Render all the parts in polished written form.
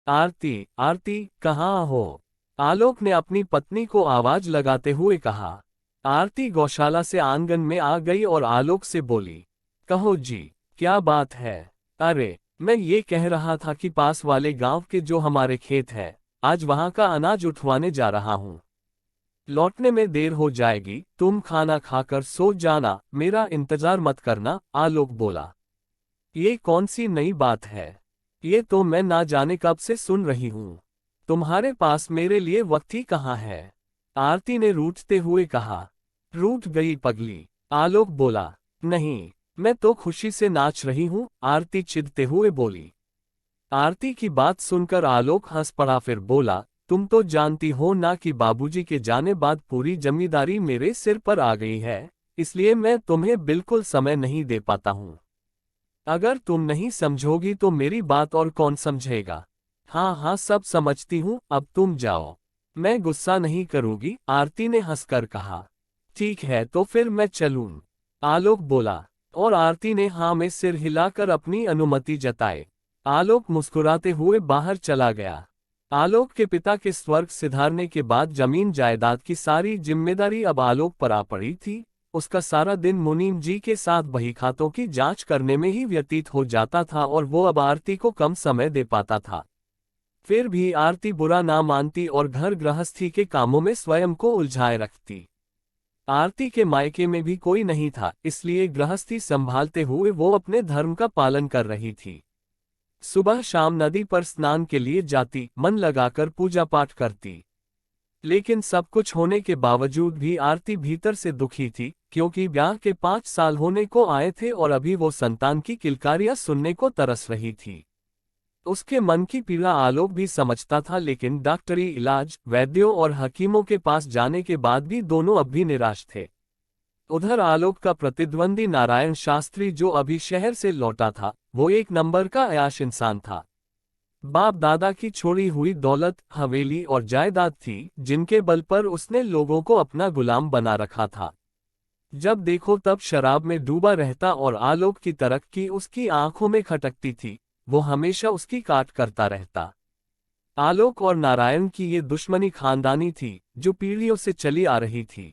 आरती, आरती, कहाँ हो? आलोक ने अपनी पत्नी को आवाज लगाते हुए कहा। आरती गौशाला से आंगन में आ गई और आलोक से बोली, कहो जी, क्या बात है? अरे, मैं ये कह रहा था कि पास वाले गांव के जो हमारे खेत है, आज वहां का अनाज उठवाने जा रहा हूं। लौटने में देर हो जाएगी, तुम खाना खाकर सो जाना, मेरा इंतजार मत करना, आलोक बोला। ये कौन सी नई बात है? ये तो मैं ना जाने कब से सुन रही हूं। तुम्हारे पास मेरे लिए वक्त ही कहाँ है? आरती ने रूठते हुए कहा। रूठ गई पगली, आलोक बोला। नहीं, मैं तो खुशी से नाच रही हूं, आरती चिढ़ते हुए बोली। आरती की बात सुनकर आलोक हंस पड़ा, फिर बोला, तुम तो जानती हो ना कि बाबूजी के जाने बाद पूरी जमींदारी मेरे सिर पर आ गई है, इसलिए मैं तुम्हें बिल्कुल समय नहीं दे पाता हूं। अगर तुम नहीं समझोगी तो मेरी बात और कौन समझेगा? हाँ हाँ, सब समझती हूँ, अब तुम जाओ। मैं गुस्सा नहीं करूंगी, आरती ने हंसकर कहा। ठीक है, तो फिर मैं चलूं? आलोक बोला। और आरती ने हाँ में सिर हिलाकर अपनी अनुमति जताई। आलोक मुस्कुराते हुए बाहर चला गया। आलोक के पिता के स्वर्ग सिधारने के बाद जमीन जायदाद की सारी जिम्मेदारी अब आलोक पर आ पड़ी थी। उसका सारा दिन मुनीम जी के साथ बहीखातों की जांच करने में ही व्यतीत हो जाता था और वो अब आरती को कम समय दे पाता था। फिर भी आरती बुरा ना मानती और घर गृहस्थी के कामों में स्वयं को उलझाए रखती। आरती के मायके में भी कोई नहीं था, इसलिए गृहस्थी संभालते हुए वो अपने धर्म का पालन कर रही थी। सुबह शाम नदी पर स्नान के लिए जाती, मन लगाकर पूजा पाठ करती। लेकिन सब कुछ होने के बावजूद भी आरती भीतर से दुखी थी, क्योंकि ब्याह के 5 साल होने को आए थे और अभी वो संतान की किलकारियां सुनने को तरस रही थी। उसके मन की पीड़ा आलोक भी समझता था, लेकिन डॉक्टरी इलाज, वैद्यों और हकीमों के पास जाने के बाद भी दोनों अब भी निराश थे। उधर आलोक का प्रतिद्वंदी नारायण शास्त्री, जो अभी शहर से लौटा था, वो एक नंबर का अयाश इंसान था। बाप दादा की छोड़ी हुई दौलत, हवेली और जायदाद थी, जिनके बल पर उसने लोगों को अपना गुलाम बना रखा था। जब देखो तब शराब में डूबा रहता और आलोक की तरक्की उसकी आंखों में खटकती थी। वो हमेशा उसकी काट करता रहता। आलोक और नारायण की ये दुश्मनी खानदानी थी, जो पीढ़ियों से चली आ रही थी।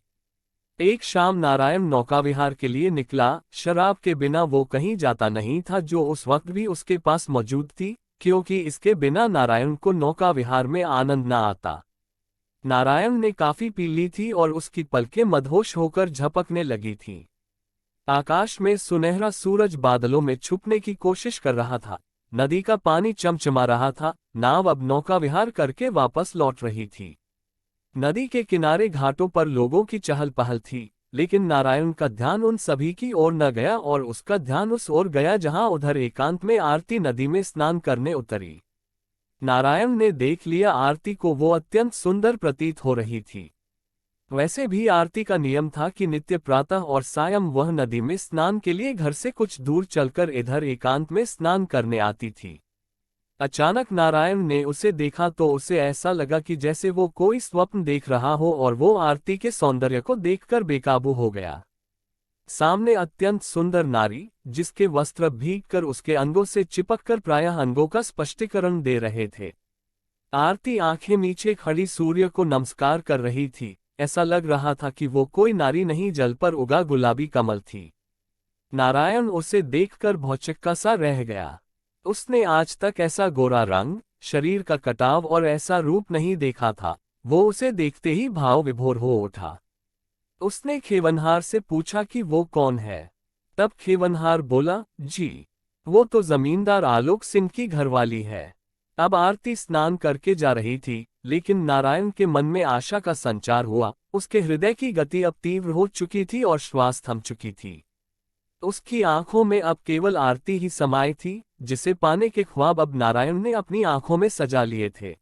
एक शाम नारायण नौका विहार के लिए निकला। शराब के बिना वो कहीं जाता नहीं था, जो उस वक्त भी उसके पास मौजूद थी, क्योंकि इसके बिना नारायण को नौका विहार में आनंद न आता। नारायण ने काफी पी ली थी और उसकी पलकें मदहोश होकर झपकने लगी थीं। आकाश में सुनहरा सूरज बादलों में छुपने की कोशिश कर रहा था। नदी का पानी चमचमा रहा था। नाव अब नौका विहार करके वापस लौट रही थी। नदी के किनारे घाटों पर लोगों की चहल पहल थी, लेकिन नारायण का ध्यान उन सभी की ओर न गया और उसका ध्यान उस ओर गया जहां उधर एकांत में आरती नदी में स्नान करने उतरी। नारायण ने देख लिया आरती को, वो अत्यंत सुंदर प्रतीत हो रही थी। वैसे भी आरती का नियम था कि नित्य प्रातः और सायं वह नदी में स्नान के लिए घर से कुछ दूर चलकर इधर एकांत में स्नान करने आती थी। अचानक नारायण ने उसे देखा तो उसे ऐसा लगा कि जैसे वो कोई स्वप्न देख रहा हो और वो आरती के सौंदर्य को देखकर बेकाबू हो गया। सामने अत्यंत सुंदर नारी, जिसके वस्त्र भीगकर उसके अंगों से चिपककर प्रायः अंगों का स्पष्टीकरण दे रहे थे। आरती आंखें नीचे खड़ी सूर्य को नमस्कार कर रही थी। ऐसा लग रहा था कि वो कोई नारी नहीं, जल पर उगा गुलाबी कमल थी। नारायण उसे देखकर भौचक्का सा रह गया। उसने आज तक ऐसा गोरा रंग, शरीर का कटाव और ऐसा रूप नहीं देखा था। वो उसे देखते ही भाव विभोर हो उठा। उसने खेवनहार से पूछा कि वो कौन है। तब खेवनहार बोला, जी, वो तो जमींदार आलोक सिंह की घरवाली है। अब आरती स्नान करके जा रही थी, लेकिन नारायण के मन में आशा का संचार हुआ। उसके हृदय की गति अब तीव्र हो चुकी थी और श्वास थम चुकी थी। उसकी आंखों में अब केवल आरती ही समाई थी, जिसे पाने के ख्वाब अब नारायण ने अपनी आंखों में सजा लिए थे।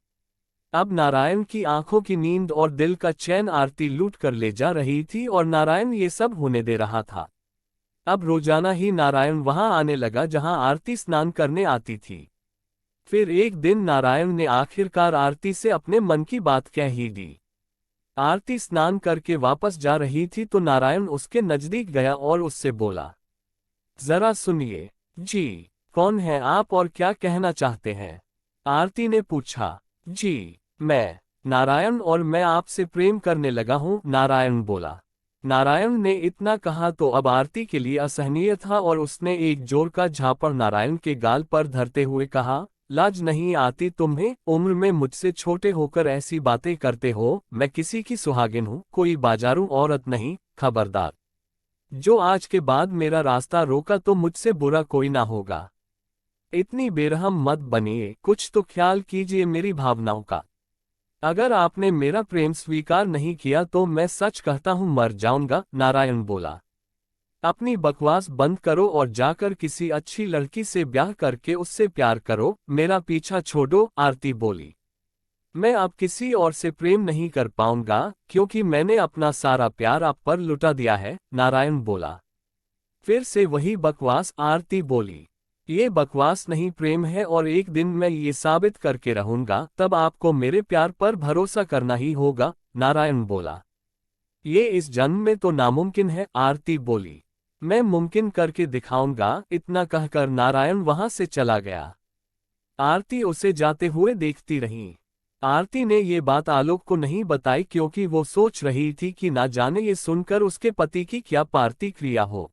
अब नारायण की आंखों की नींद और दिल का चैन आरती लूट कर ले जा रही थी और नारायण ये सब होने दे रहा था। अब रोजाना ही नारायण वहां आने लगा जहां आरती स्नान करने आती थी। फिर एक दिन नारायण ने आखिरकार आरती से अपने मन की बात कह ही दी। आरती स्नान करके वापस जा रही थी तो नारायण उसके नजदीक गया और उससे बोला, जरा सुनिए। जी, कौन है आप और क्या कहना चाहते हैं? आरती ने पूछा। जी, मैं नारायण, और मैं आपसे प्रेम करने लगा हूं, नारायण बोला। नारायण ने इतना कहा तो अब आरती के लिए असहनीय था और उसने एक जोर का झापड़ नारायण के गाल पर धरते हुए कहा, लाज नहीं आती तुम्हें? उम्र में मुझसे छोटे होकर ऐसी बातें करते हो। मैं किसी की सुहागिन हूं, कोई बाजारू औरत नहीं। खबरदार, जो आज के बाद मेरा रास्ता रोका तो मुझसे बुरा कोई ना होगा। इतनी बेरहम मत बनिए, कुछ तो ख्याल कीजिए मेरी भावनाओं का। अगर आपने मेरा प्रेम स्वीकार नहीं किया तो मैं सच कहता हूं मर जाऊंगा, नारायण बोला। अपनी बकवास बंद करो और जाकर किसी अच्छी लड़की से ब्याह करके उससे प्यार करो, मेरा पीछा छोड़ो, आरती बोली। मैं अब किसी और से प्रेम नहीं कर पाऊंगा क्योंकि मैंने अपना सारा प्यार आप पर लुटा दिया है, नारायण बोला। फिर से वही बकवास, आरती बोली। ये बकवास नहीं, प्रेम है, और एक दिन मैं ये साबित करके रहूंगा, तब आपको मेरे प्यार पर भरोसा करना ही होगा, नारायण बोला। ये इस जन्म में तो नामुमकिन है, आरती बोली। मैं मुमकिन करके दिखाऊंगा, इतना कहकर नारायण वहां से चला गया। आरती उसे जाते हुए देखती रही। आरती ने ये बात आलोक को नहीं बताई क्योंकि वो सोच रही थी कि ना जाने ये सुनकर उसके पति की क्या प्रतिक्रिया हो।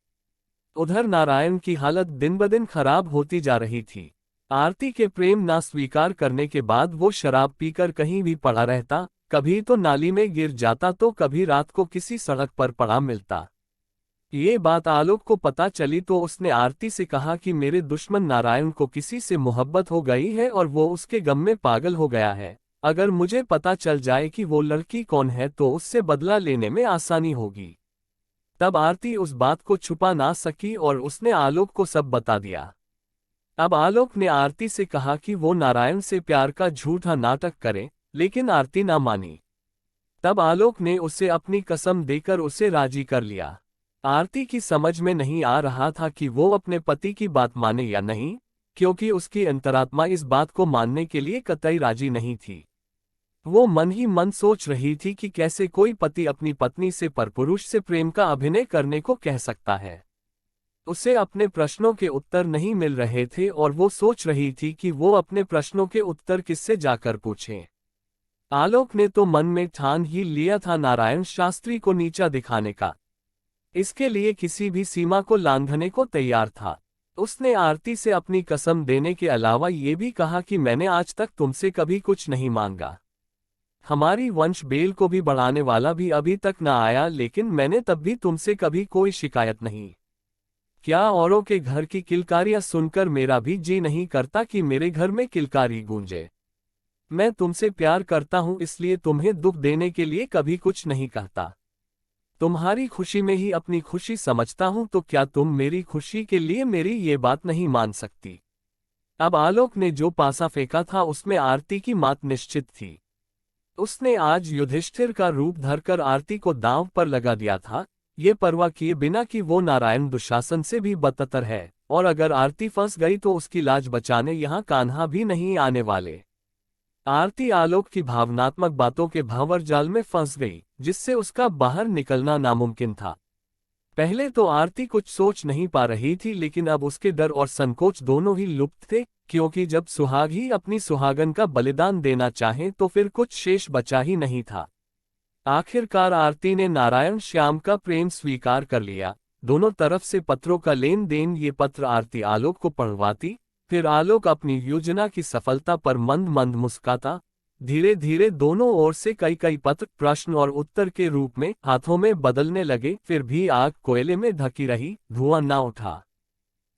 उधर नारायण की हालत दिन ब दिन खराब होती जा रही थी। आरती के प्रेम ना स्वीकार करने के बाद वो शराब पीकर कहीं भी पड़ा रहता, कभी तो नाली में गिर जाता तो कभी रात को किसी सड़क पर पड़ा मिलता। ये बात आलोक को पता चली तो उसने आरती से कहा कि मेरे दुश्मन नारायण को किसी से मोहब्बत हो गई है और वो उसके गम में पागल हो गया है। अगर मुझे पता चल जाए कि वो लड़की कौन है तो उससे बदला लेने में आसानी होगी। तब आरती उस बात को छुपा ना सकी और उसने आलोक को सब बता दिया। अब आलोक ने आरती से कहा कि वो नारायण से प्यार का झूठा नाटक करे, लेकिन आरती ना मानी। तब आलोक ने उसे अपनी कसम देकर उसे राजी कर लिया। आरती की समझ में नहीं आ रहा था कि वो अपने पति की बात माने या नहीं, क्योंकि उसकी अंतरात्मा इस बात को मानने के लिए कतई राजी नहीं थी। वो मन ही मन सोच रही थी कि कैसे कोई पति अपनी पत्नी से परपुरुष से प्रेम का अभिनय करने को कह सकता है। उसे अपने प्रश्नों के उत्तर नहीं मिल रहे थे और वो सोच रही थी कि वो अपने प्रश्नों के उत्तर किससे जाकर पूछे। आलोक ने तो मन में ठान ही लिया था नारायण शास्त्री को नीचा दिखाने का। इसके लिए किसी भी सीमा को लांघने को तैयार था। उसने आरती से अपनी कसम देने के अलावा ये भी कहा कि मैंने आज तक तुमसे कभी कुछ नहीं मांगा। हमारी वंश बेल को भी बढ़ाने वाला भी अभी तक ना आया, लेकिन मैंने तब भी तुमसे कभी कोई शिकायत नहीं। क्या औरों के घर की किलकारियां सुनकर मेरा भी जी नहीं करता कि मेरे घर में किलकारी गूंजे। मैं तुमसे प्यार करता हूं, इसलिए तुम्हें दुख देने के लिए कभी कुछ नहीं कहता। तुम्हारी खुशी में ही अपनी खुशी समझता हूं, तो क्या तुम मेरी खुशी के लिए मेरी ये बात नहीं मान सकती? अब आलोक ने जो पासा फेंका था उसमें आरती की मात निश्चित थी। उसने आज युधिष्ठिर का रूप धरकर आरती को दांव पर लगा दिया था, ये परवाह किए बिना कि वो नारायण दुशासन से भी बदतर है, और अगर आरती फंस गई तो उसकी लाज बचाने यहाँ कान्हा भी नहीं आने वाले। आरती आलोक की भावनात्मक बातों के भंवर जाल में फंस गई, जिससे उसका बाहर निकलना नामुमकिन था। पहले तो आरती कुछ सोच नहीं पा रही थी, लेकिन अब उसके डर और संकोच दोनों ही लुप्त थे, क्योंकि जब सुहाग ही अपनी सुहागन का बलिदान देना चाहे तो फिर कुछ शेष बचा ही नहीं था। आखिरकार आरती ने नारायण श्याम का प्रेम स्वीकार कर लिया। दोनों तरफ से पत्रों का लेन देन। ये पत्र आरती आलोक को पढ़वाती, फिर आलोक अपनी योजना की सफलता पर मंद मंद मुस्काता। धीरे धीरे दोनों ओर से कई कई पत्र प्रश्न और उत्तर के रूप में हाथों में बदलने लगे। फिर भी आग कोयले में ढकी रही, धुआं ना उठा।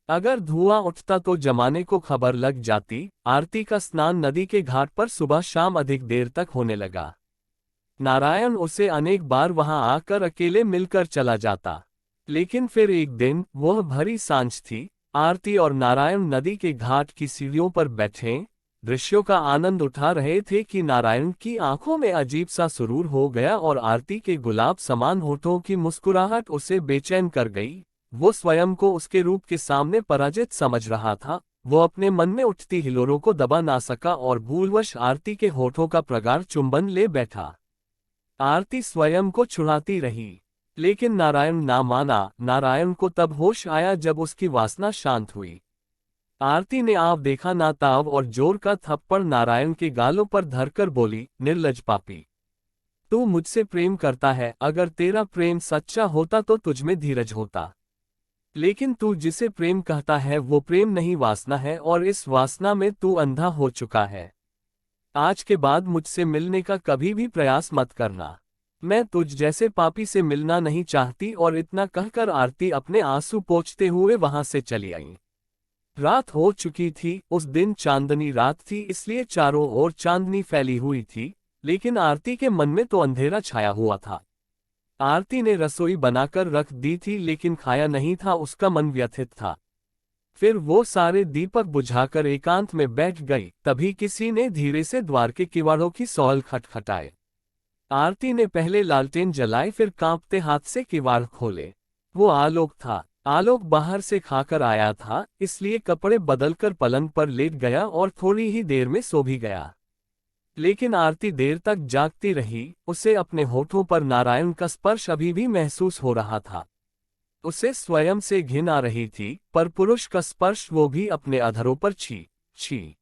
अगर धुआं उठता तो जमाने को खबर लग जाती। आरती का स्नान नदी के घाट पर सुबह शाम अधिक देर तक होने लगा। नारायण उसे अनेक बार वहां आकर अकेले मिलकर चला जाता, लेकिन फिर एक दिन, वह भरी सांझ थी, आरती और नारायण नदी के घाट की सीढ़ियों पर बैठे दृश्यों का आनंद उठा रहे थे कि नारायण की आंखों में अजीब सा सुरूर हो गया और आरती के गुलाब समान होठों की मुस्कुराहट उसे बेचैन कर गई। वो स्वयं को उसके रूप के सामने पराजित समझ रहा था। वो अपने मन में उठती हिलोरों को दबा ना सका और भूलवश आरती के होठों का प्रगाढ़ चुंबन ले बैठा। आरती स्वयं को छुड़ाती रही, लेकिन नारायण ना माना। नारायण को तब होश आया जब उसकी वासना शांत हुई। आरती ने आव देखा ना ताव और जोर का थप्पड़ नारायण के गालों पर धरकर बोली, निर्लज पापी, तू मुझसे प्रेम करता है, अगर तेरा प्रेम सच्चा होता तो तुझमें धीरज होता। लेकिन तू जिसे प्रेम कहता है वो प्रेम नहीं, वासना है, और इस वासना में तू अंधा हो चुका है। आज के बाद मुझसे मिलने का कभी भी प्रयास मत करना। मैं तुझ जैसे पापी से मिलना नहीं चाहती। और इतना कहकर आरती अपने आंसू पोंछते हुए वहां से चली आई। रात हो चुकी थी। उस दिन चांदनी रात थी, इसलिए चारों ओर चांदनी फैली हुई थी, लेकिन आरती के मन में तो अंधेरा छाया हुआ था। आरती ने रसोई बनाकर रख दी थी, लेकिन खाया नहीं था, उसका मन व्यथित था। फिर वो सारे दीपक बुझाकर एकांत में बैठ गई। तभी किसी ने धीरे से द्वार के किवाड़ों की सौल खटखटाए। आरती ने पहले लालटेन जलाई, फिर कांपते हाथ से किवाड़ खोले। वो आलोक था। आलोक बाहर से खाकर आया था, इसलिए कपड़े बदलकर पलंग पर लेट गया और थोड़ी ही देर में सो भी गया। लेकिन आरती देर तक जागती रही। उसे अपने होठों पर नारायण का स्पर्श अभी भी महसूस हो रहा था। उसे स्वयं से घिन आ रही थी, पर पुरुष का स्पर्श, वो भी अपने अधरों पर। छी छी,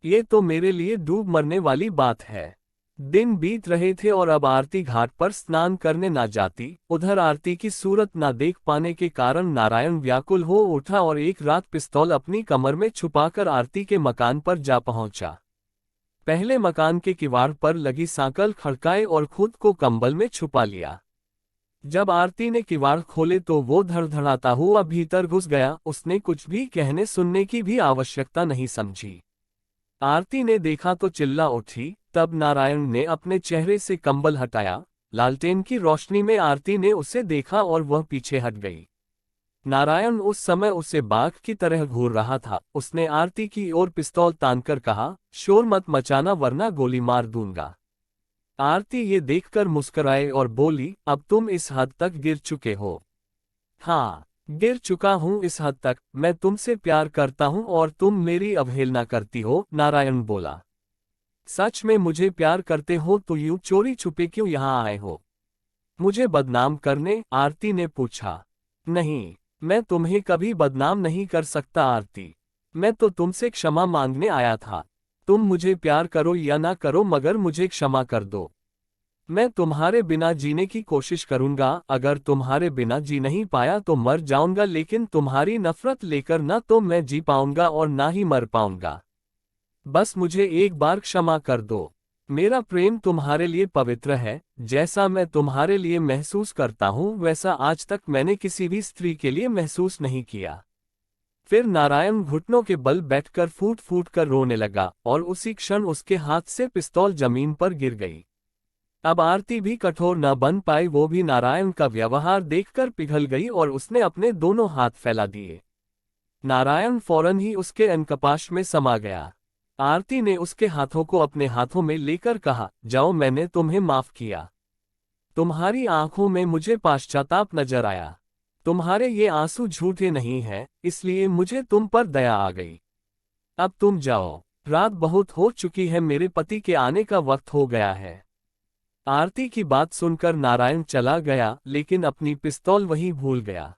ये तो मेरे लिए डूब मरने वाली बात है। दिन बीत रहे थे और अब आरती घाट पर स्नान करने ना जाती। उधर आरती की सूरत ना देख पाने के कारण नारायण व्याकुल हो उठा और एक रात पिस्तौल अपनी कमर में छुपाकर आरती के मकान पर जा पहुंचा। पहले मकान के किवाड़ पर लगी सांकल खड़काए और खुद को कंबल में छुपा लिया। जब आरती ने किवाड़ खोले तो वो धड़धड़ाता हुआ भीतर घुस गया। उसने कुछ भी कहने सुनने की भी आवश्यकता नहीं समझी। आरती ने देखा तो चिल्ला उठी। तब नारायण ने अपने चेहरे से कंबल हटाया। लालटेन की रोशनी में आरती ने उसे देखा और वह पीछे हट गई। नारायण उस समय उसे बाघ की तरह घूर रहा था। उसने आरती की ओर पिस्तौल तानकर कहा, शोर मत मचाना वरना गोली मार दूंगा। आरती ये देखकर मुस्कुराए और बोली, अब तुम इस हद तक गिर चुके हो। हाँ, गिर चुका हूँ इस हद तक। मैं तुमसे प्यार करता हूँ और तुम मेरी अवहेलना करती हो। नारायण बोला, सच में मुझे प्यार करते हो तो यूं चोरी छुपे क्यों यहाँ आए हो? मुझे बदनाम करने? आरती ने पूछा। नहीं, मैं तुम्हें कभी बदनाम नहीं कर सकता आरती। मैं तो तुमसे क्षमा मांगने आया था। तुम मुझे प्यार करो या ना करो, मगर मुझे क्षमा कर दो। मैं तुम्हारे बिना जीने की कोशिश करूंगा। अगर तुम्हारे बिना जी नहीं पाया तो मर जाऊंगा, लेकिन तुम्हारी नफरत लेकर ना तो मैं जी पाऊंगा और ना ही मर पाऊंगा। बस मुझे एक बार क्षमा कर दो। मेरा प्रेम तुम्हारे लिए पवित्र है। जैसा मैं तुम्हारे लिए महसूस करता हूँ वैसा आज तक मैंने किसी भी स्त्री के लिए महसूस नहीं किया। फिर नारायण घुटनों के बल बैठकर फूट फूट कर रोने लगा और उसी क्षण उसके हाथ से पिस्तौल जमीन पर गिर गई। अब आरती भी कठोर न बन पाई। वो भी नारायण का व्यवहार देखकर पिघल गई और उसने अपने दोनों हाथ फैला दिए। नारायण फौरन ही उसके अनकपाश में समा गया। आरती ने उसके हाथों को अपने हाथों में लेकर कहा, जाओ, मैंने तुम्हें माफ किया। तुम्हारी आंखों में मुझे पश्चाताप नजर आया। तुम्हारे ये आंसू झूठे नहीं हैं, इसलिए मुझे तुम पर दया आ गई। अब तुम जाओ, रात बहुत हो चुकी है, मेरे पति के आने का वक्त हो गया है। आरती की बात सुनकर नारायण चला गया, लेकिन अपनी पिस्तौल वहीं भूल गया।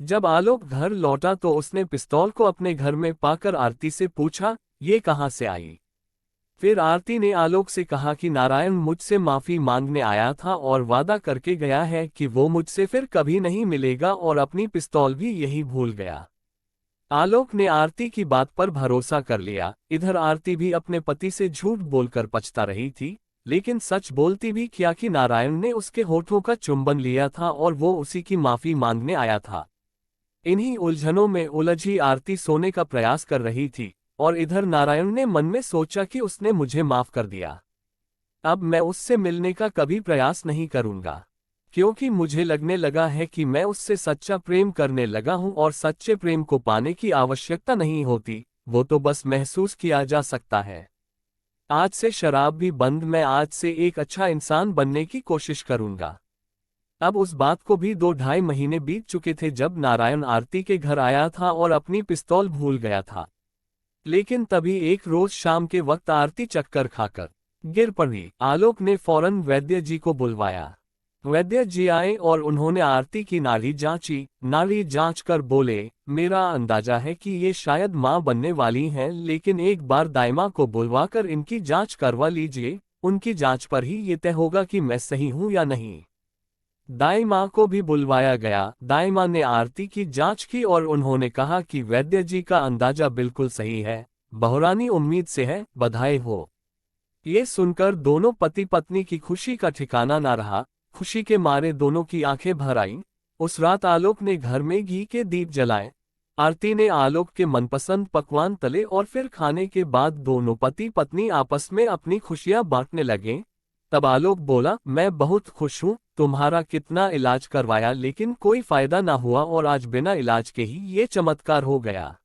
जब आलोक घर लौटा तो उसने पिस्तौल को अपने घर में पाकर आरती से पूछा, ये कहाँ से आई? फिर आरती ने आलोक से कहा कि नारायण मुझसे माफी मांगने आया था और वादा करके गया है कि वो मुझसे फिर कभी नहीं मिलेगा, और अपनी पिस्तौल भी यही भूल गया। आलोक ने आरती की बात पर भरोसा कर लिया। इधर आरती भी अपने पति से झूठ बोलकर पछता रही थी, लेकिन सच बोलती भी क्या कि नारायण ने उसके होठों का चुंबन लिया था और वो उसी की माफी मांगने आया था। इन्हीं उलझनों में उलझी आरती सोने का प्रयास कर रही थी, और इधर नारायण ने मन में सोचा कि उसने मुझे माफ कर दिया। अब मैं उससे मिलने का कभी प्रयास नहीं करूंगा, क्योंकि मुझे लगने लगा है कि मैं उससे सच्चा प्रेम करने लगा हूं, और सच्चे प्रेम को पाने की आवश्यकता नहीं होती, वो तो बस महसूस किया जा सकता है। आज से शराब भी बंद। मैं आज से एक अच्छा इंसान बनने की कोशिश करूंगा। अब उस बात को भी 2-2.5 महीने बीत चुके थे जब नारायण आरती के घर आया था और अपनी पिस्तौल भूल गया था। लेकिन तभी एक रोज शाम के वक्त आरती चक्कर खाकर गिर पड़ी। आलोक ने फौरन वैद्य जी को बुलवाया। वैद्य जी आए और उन्होंने आरती की नाड़ी जांची। नाड़ी जांच कर बोले, मेरा अंदाजा है कि ये शायद मां बनने वाली हैं, लेकिन एक बार दाइमा को बुलवाकर इनकी जांच करवा लीजिए। उनकी जांच पर ही ये तय होगा कि मैं सही हूं या नहीं। दाई माँ को भी बुलवाया गया। दाई माँ ने आरती की जांच की और उन्होंने कहा कि वैद्य जी का अंदाजा बिल्कुल सही है। बहुरानी उम्मीद से है, बधाई हो। ये सुनकर दोनों पति पत्नी की खुशी का ठिकाना ना रहा। खुशी के मारे दोनों की आंखें भर आईं। उस रात आलोक ने घर में घी के दीप जलाए। आरती ने आलोक के मनपसंद पकवान तले और फिर खाने के बाद दोनों पति पत्नी आपस में अपनी खुशियां बांटने लगे। तब आलोक बोला, मैं बहुत खुश हूँ। तुम्हारा कितना इलाज करवाया लेकिन कोई फायदा ना हुआ और आज बिना इलाज के ही ये चमत्कार हो गया।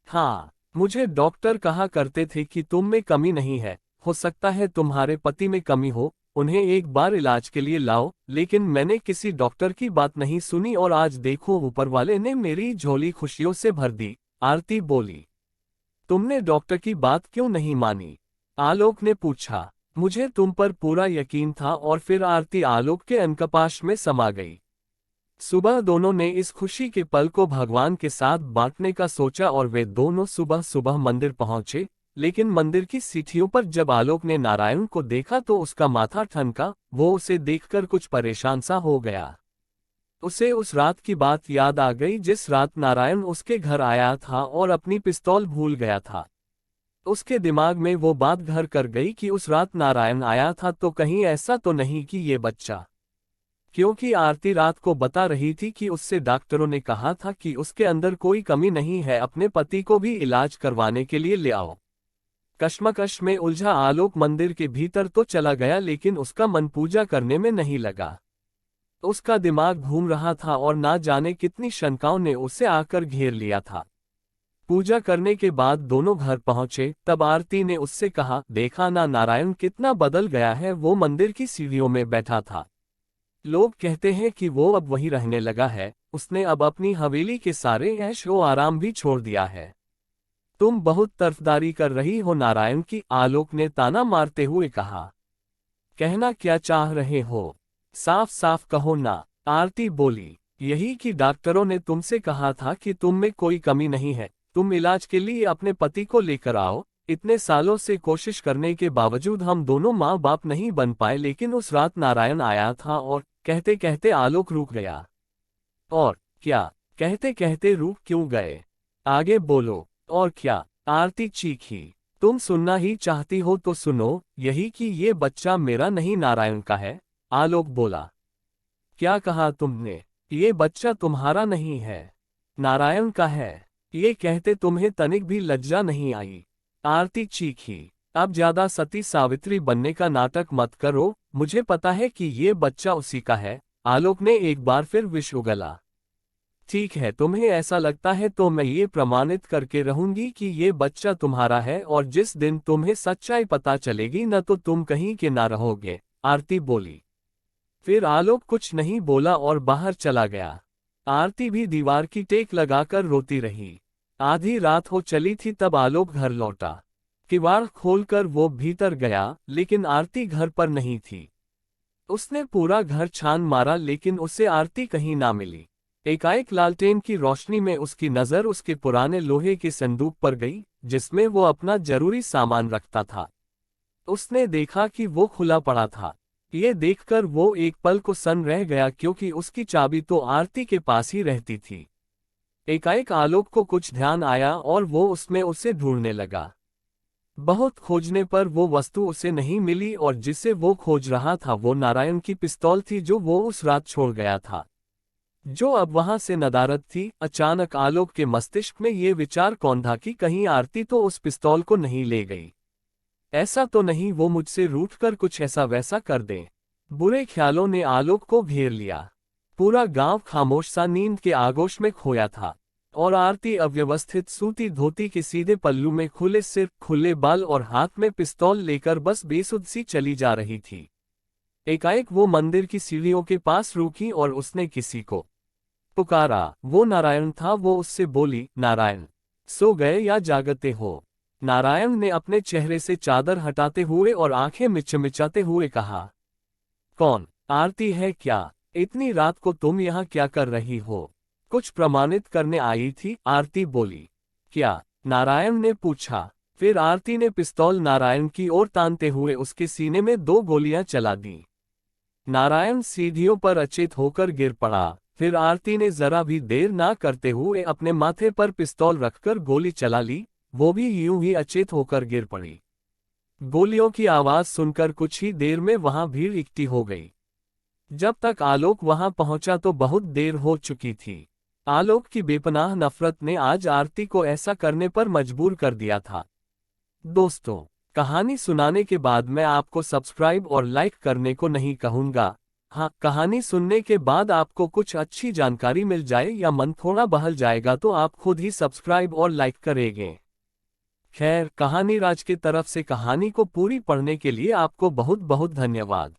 हाँ, मुझे डॉक्टर कहा करते थे कि तुम में कमी नहीं है, हो सकता है तुम्हारे पति में कमी हो, उन्हें एक बार इलाज के लिए लाओ। लेकिन मैंने किसी डॉक्टर की बात नहीं सुनी और आज देखो ऊपर वाले ने मेरी झोली खुशियों से भर दी। आरती बोली, तुमने डॉक्टर की बात क्यों नहीं मानी? आलोक ने पूछा। मुझे तुम पर पूरा यकीन था। और फिर आरती आलोक के अंकपाश में समा गई। सुबह दोनों ने इस खुशी के पल को भगवान के साथ बांटने का सोचा और वे दोनों सुबह सुबह मंदिर पहुंचे। लेकिन मंदिर की सीढ़ियों पर जब आलोक ने नारायण को देखा तो उसका माथा ठनका। वो उसे देखकर कुछ परेशान सा हो गया। उसे उस रात की बात याद आ गई जिस रात नारायण उसके घर आया था और अपनी पिस्तौल भूल गया था। उसके दिमाग में वो बात घर कर गई कि उस रात नारायण आया था तो कहीं ऐसा तो नहीं कि ये बच्चा। क्योंकि आरती रात को बता रही थी कि उससे डॉक्टरों ने कहा था कि उसके अंदर कोई कमी नहीं है, अपने पति को भी इलाज करवाने के लिए ले आओ। कश्मकश में उलझा आलोक मंदिर के भीतर तो चला गया लेकिन उसका मन पूजा करने में नहीं लगा। उसका दिमाग घूम रहा था और ना जाने कितनी शंकाओं ने उसे आकर घेर लिया था। पूजा करने के बाद दोनों घर पहुंचे तब आरती ने उससे कहा, देखा ना नारायण कितना बदल गया है। वो मंदिर की सीढ़ियों में बैठा था। लोग कहते हैं कि वो अब वहीं रहने लगा है। उसने अब अपनी हवेली के सारे ऐशो आराम भी छोड़ दिया है। तुम बहुत तरफदारी कर रही हो नारायण की, आलोक ने ताना मारते हुए कहा। कहना क्या चाह रहे हो? साफ साफ कहो ना, आरती बोली। यही कि डॉक्टरों ने तुमसे कहा था कि तुम में कोई कमी नहीं है, तुम इलाज के लिए अपने पति को लेकर आओ। इतने सालों से कोशिश करने के बावजूद हम दोनों माँ बाप नहीं बन पाए, लेकिन उस रात नारायण आया था। और कहते कहते आलोक रुक गया। और क्या? कहते कहते रुक क्यों गए? आगे बोलो। और क्या? आरती चीखी। तुम सुनना ही चाहती हो तो सुनो, यही कि ये बच्चा मेरा नहीं नारायण का है। आलोक बोला। क्या कहा तुमने? ये बच्चा तुम्हारा नहीं है, नारायण का है। ये कहते तुम्हें तनिक भी लज्जा नहीं आई। आरती चीखी। अब ज्यादा सती सावित्री बनने का नाटक मत करो, मुझे पता है कि ये बच्चा उसी का है। आलोक ने एक बार फिर विष उगला। ठीक है, तुम्हें ऐसा लगता है तो मैं ये प्रमाणित करके रहूंगी कि ये बच्चा तुम्हारा है, और जिस दिन तुम्हें सच्चाई पता चलेगी न तो तुम कहीं के ना रहोगे। आरती बोली। फिर आलोक कुछ नहीं बोला और बाहर चला गया। आरती भी दीवार की टेक लगाकर रोती रही। आधी रात हो चली थी तब आलोक घर लौटा। किवाड़ खोलकर वो भीतर गया, लेकिन आरती घर पर नहीं थी। उसने पूरा घर छान मारा लेकिन उसे आरती कहीं ना मिली। एकाएक लालटेन की रोशनी में उसकी नजर उसके पुराने लोहे के संदूक पर गई जिसमें वो अपना जरूरी सामान रखता था। उसने देखा कि वो खुला पड़ा था। ये देखकर वो एक पल को सन रह गया क्योंकि उसकी चाबी तो आरती के पास ही रहती थी। एकाएक आलोक को कुछ ध्यान आया और वो उसमें उसे ढूंढने लगा। बहुत खोजने पर वो वस्तु उसे नहीं मिली और जिसे वो खोज रहा था वो नारायण की पिस्तौल थी जो वो उस रात छोड़ गया था, जो अब वहां से नदारद थी। अचानक आलोक के मस्तिष्क में ये विचार कौंधा कि कहीं आरती तो उस पिस्तौल को नहीं ले गई। ऐसा तो नहीं वो मुझसे रूठकर कुछ ऐसा वैसा कर दे। बुरे ख्यालों ने आलोक को घेर लिया। पूरा गांव खामोश सा नींद के आगोश में खोया था और आरती अव्यवस्थित सूती धोती के सीधे पल्लू में खुले सिर, खुले बाल और हाथ में पिस्तौल लेकर बस बेसुध सी चली जा रही थी। एकाएक वो मंदिर की सीढ़ियों के पास रुकी और उसने किसी को पुकारा। वो नारायण था। वो उससे बोली, नारायण, सो गए या जागते हो? नारायण ने अपने चेहरे से चादर हटाते हुए और आंखें मिचमिचाते हुए कहा, कौन? आरती है क्या? इतनी रात को तुम यहाँ क्या कर रही हो? कुछ प्रमाणित करने आई थी, आरती बोली। क्या? नारायण ने पूछा। फिर आरती ने पिस्तौल नारायण की ओर तानते हुए उसके सीने में 2 गोलियां चला दी। नारायण सीढ़ियों पर अचेत होकर गिर पड़ा। फिर आरती ने जरा भी देर ना करते हुए अपने माथे पर पिस्तौल रखकर गोली चला ली, वो भी यूं ही अचेत होकर गिर पड़ी। गोलियों की आवाज सुनकर कुछ ही देर में वहां भीड़ इकट्ठी हो गई। जब तक आलोक वहां पहुंचा तो बहुत देर हो चुकी थी। आलोक की बेपनाह नफरत ने आज आरती को ऐसा करने पर मजबूर कर दिया था। दोस्तों, कहानी सुनाने के बाद मैं आपको सब्सक्राइब और लाइक करने को नहीं कहूंगा। हाँ, कहानी सुनने के बाद आपको कुछ अच्छी जानकारी मिल जाए या मन थोड़ा बहल जाएगा तो आप खुद ही सब्सक्राइब और लाइक करेंगे। खैर, कहानी राज की तरफ से कहानी को पूरी पढ़ने के लिए आपको बहुत बहुत धन्यवाद।